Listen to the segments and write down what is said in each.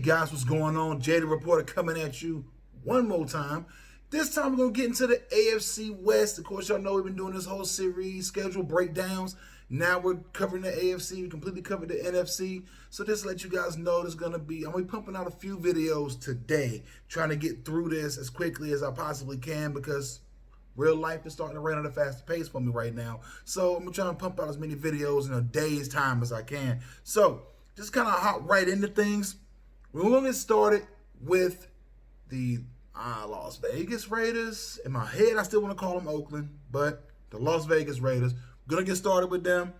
guys, what's going on? Jada Reporter coming at you one more time. This time we're going to get into the AFC West. Of course, y'all know we've been doing this whole series, schedule breakdowns. Now we're covering the AFC. We completely covered the NFC. So just to let you guys know, I'm going to be pumping out a few videos today, trying to get through this as quickly as I possibly can because real life is starting to run at a faster pace for me right now. So I'm trying to pump out as many videos in a day's time as I can. So just kind of hop right into things. We're going to get started with the Las Vegas Raiders. In my head, I still want to call them Oakland, but the Las Vegas Raiders. Going to get started with them.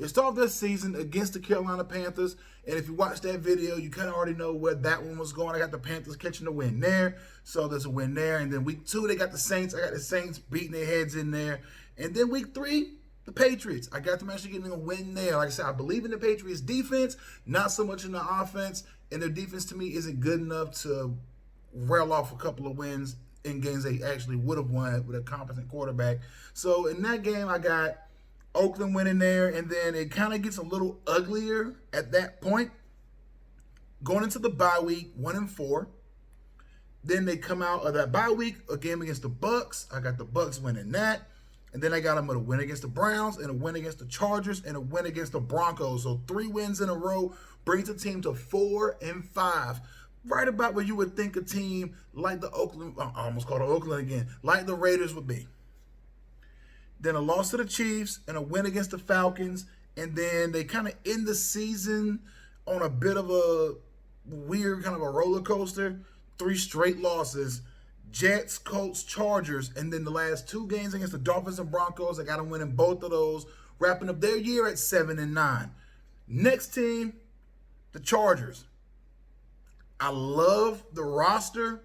They start this season against the Carolina Panthers, and if you watch that video, you kind of already know where that one was going. I got the Panthers catching the win there, so there's a win there. And then week 2, they got the Saints. I got the Saints beating their heads in there. And then week 3, the Patriots. I got them actually getting a win there. Like I said, I believe in the Patriots' defense, not so much in the offense, and their defense to me isn't good enough to rail off a couple of wins in games they actually would have won with a competent quarterback. So in that game, I got Oakland winning there, and then it kind of gets a little uglier at that point. Going into the bye week, 1-4. Then they come out of that bye week, a game against the Bucks. I got the Bucks winning that. And then I got them with a win against the Browns and a win against the Chargers and a win against the Broncos. So 3 wins in a row brings the team to 4-5. Right about where you would think a team like the Oakland, I almost called it Oakland again, like the Raiders would be. Then a loss to the Chiefs and a win against the Falcons. And then they kind of end the season on a bit of a weird kind of a roller coaster. 3 straight losses. Jets, Colts, Chargers. And then the last 2 games against the Dolphins and Broncos. They got to win in both of those. Wrapping up their year at 7-9. Next team, the Chargers. I love the roster.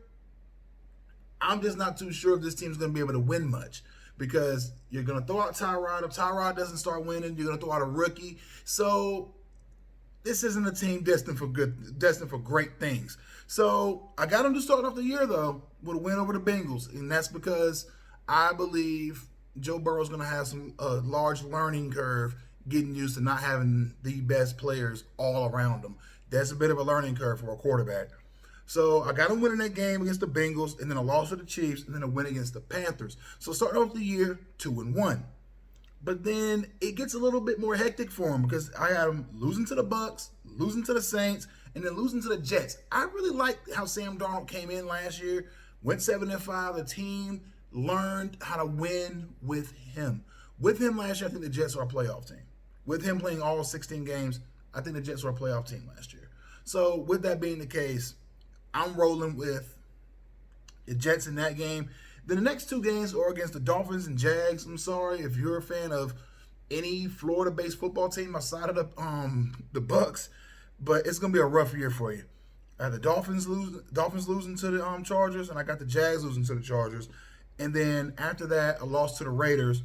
I'm just not too sure if this team's going to be able to win much. Because you're going to throw out Tyrod. If Tyrod doesn't start winning, you're going to throw out a rookie. So this isn't a team destined for great things. So I got them to start off the year, though, with a win over the Bengals. And that's because I believe Joe Burrow's going to have a large learning curve getting used to not having the best players all around him. That's a bit of a learning curve for a quarterback. So I got them winning that game against the Bengals, and then a loss to the Chiefs, and then a win against the Panthers. So starting off the year, 2-1. But then it gets a little bit more hectic for them because I had them losing to the Bucks, losing to the Saints, and then losing to the Jets. I really liked how Sam Darnold came in last year, went 7-5. The team learned how to win with him. With him last year, I think the Jets are a playoff team. With him playing all 16 games, I think the Jets were a playoff team last year. So with that being the case, I'm rolling with the Jets in that game. Then the next 2 games are against the Dolphins and Jags. I'm sorry if you're a fan of any Florida-based football team outside of the Bucks, but it's gonna be a rough year for you. I had the Dolphins losing to the Chargers, and I got the Jags losing to the Chargers. And then after that, a loss to the Raiders,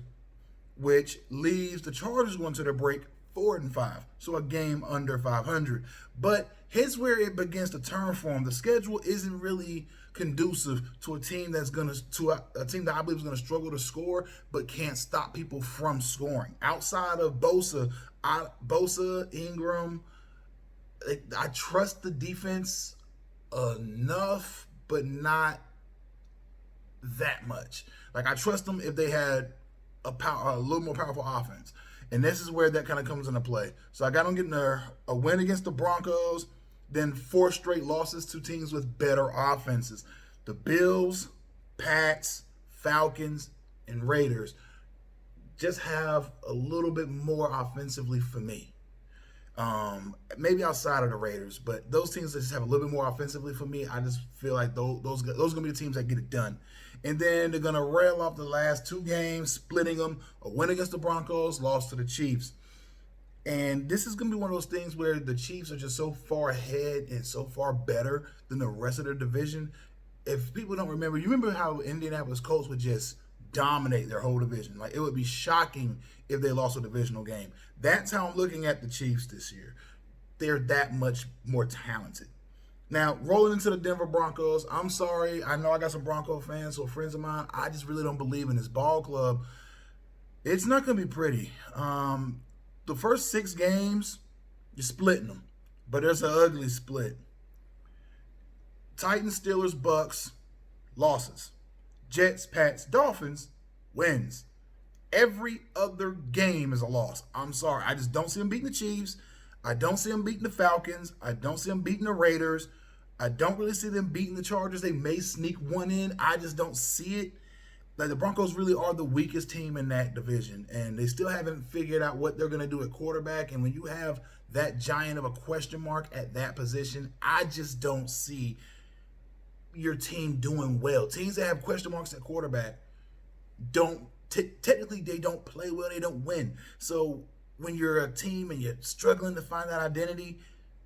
which leaves the Chargers going to their break 4-5, so a game under 500. But here's where it begins to turn for them. The schedule isn't really conducive to a team that's a team that I believe is going to struggle to score, but can't stop people from scoring. Outside of Bosa, Ingram, I trust the defense enough, but not that much. Like I trust them if they had a little more powerful offense. And this is where that kind of comes into play. So I got them getting a win against the Broncos, then 4 straight losses to teams with better offenses. The Bills, Pats, Falcons, and Raiders just have a little bit more offensively for me. Maybe outside of the Raiders, but those teams that just have a little bit more offensively for me, I just feel like those are going to be the teams that get it done. And then they're going to rail off the last 2 games, splitting them. A win against the Broncos, loss to the Chiefs. And this is going to be one of those things where the Chiefs are just so far ahead and so far better than the rest of their division. If people don't remember, you remember how Indianapolis Colts would just dominate their whole division. Like, it would be shocking if they lost a divisional game. That's how I'm looking at the Chiefs this year. They're that much more talented. Now, rolling into the Denver Broncos, I'm sorry. I know I got some Bronco fans or friends of mine. I just really don't believe in this ball club. It's not going to be pretty. The first 6 games, you're splitting them. But there's an ugly split. Titans, Steelers, Bucks, losses. Jets, Pats, Dolphins, wins. Every other game is a loss. I'm sorry. I just don't see them beating the Chiefs. I don't see them beating the Falcons. I don't see them beating the Raiders. I don't really see them beating the Chargers. They may sneak one in. I just don't see it. Like, the Broncos really are the weakest team in that division, and they still haven't figured out what they're going to do at quarterback. And when you have that giant of a question mark at that position, I just don't see your team doing well. Teams that have question marks at quarterback don't technically they don't play well, they don't win. So when you're a team and you're struggling to find that identity,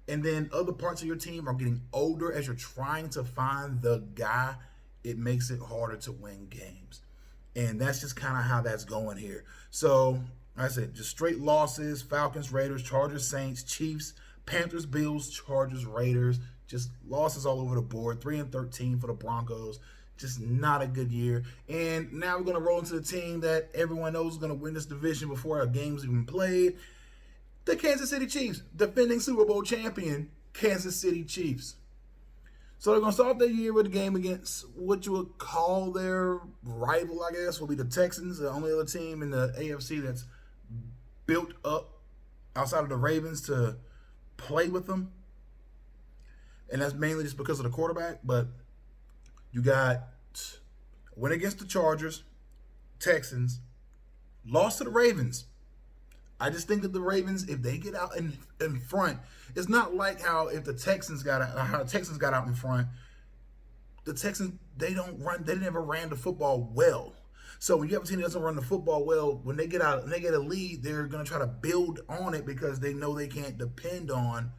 and then other parts of your team are getting older as you're trying to find the guy, it makes it harder to win games. And that's just kind of how that's going here. So, like I said, just straight losses: Falcons, Raiders, Chargers, Saints, Chiefs, Panthers, Bills, Chargers, Raiders. Just losses all over the board. 3-13 for the Broncos. Just not a good year. And now we're going to roll into the team that everyone knows is going to win this division before our game's even played. The Kansas City Chiefs, defending Super Bowl champion, Kansas City Chiefs. So they're going to start the year with a game against what you would call their rival, I guess, will be the Texans, the only other team in the AFC that's built up outside of the Ravens to play with them. And that's mainly just because of the quarterback. But you got win against the Chargers, Texans, lost to the Ravens. I just think that the Ravens, if they get out in front, it's not like how if the Texans got out in front. The Texans, they never ran the football well. So when you have a team that doesn't run the football well, when they get out and they get a lead, they're going to try to build on it because they know they can't depend on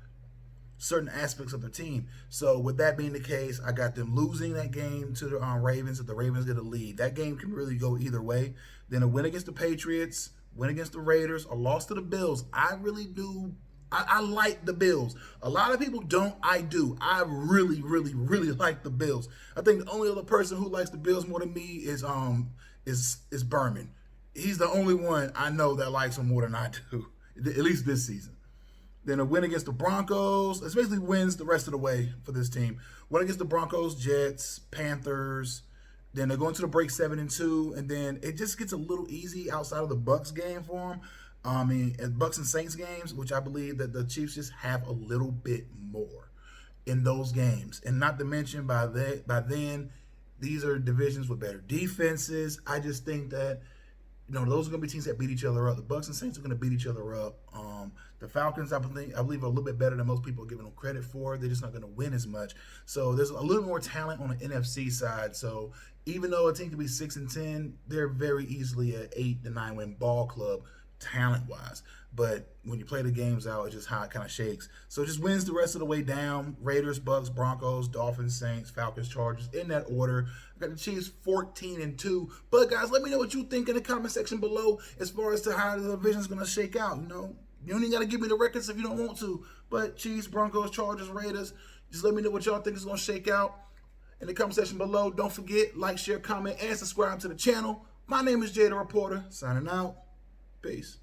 certain aspects of the team. So with that being the case, I got them losing that game to the Ravens. If the Ravens get a lead, that game can really go either way. Then a win against the Patriots, win against the Raiders, a loss to the Bills. I really do. I like the Bills. A lot of people don't. I do. I really, really, really like the Bills. I think the only other person who likes the Bills more than me is Berman. He's the only one I know that likes them more than I do, at least this season. Then a win against the Broncos. This basically wins the rest of the way for this team. Win against the Broncos, Jets, Panthers. Then they're going to the break 7-2, and then it just gets a little easy outside of the Bucks game for them. Bucks and Saints games, which I believe that the Chiefs just have a little bit more in those games. And not to mention by then, these are divisions with better defenses. I just think that those are going to be teams that beat each other up. The Bucks and Saints are going to beat each other up. The Falcons, I believe, are a little bit better than most people are giving them credit for. They're just not going to win as much. So there's a little more talent on the NFC side. So even though a team can be 6-10, they're very easily an 8-9 win ball club talent-wise. But when you play the games out, it's just how it kind of shakes. So it just wins the rest of the way down. Raiders, Bucks, Broncos, Dolphins, Saints, Falcons, Chargers, in that order. I got the Chiefs 14-2. But guys, let me know what you think in the comment section below as far as to how the division's going to shake out. You don't even got to give me the records if you don't want to. But Chiefs, Broncos, Chargers, Raiders, just let me know what y'all think is going to shake out in the comment section below. Don't forget, like, share, comment, and subscribe to the channel. My name is Jay the Reporter, signing out. Peace.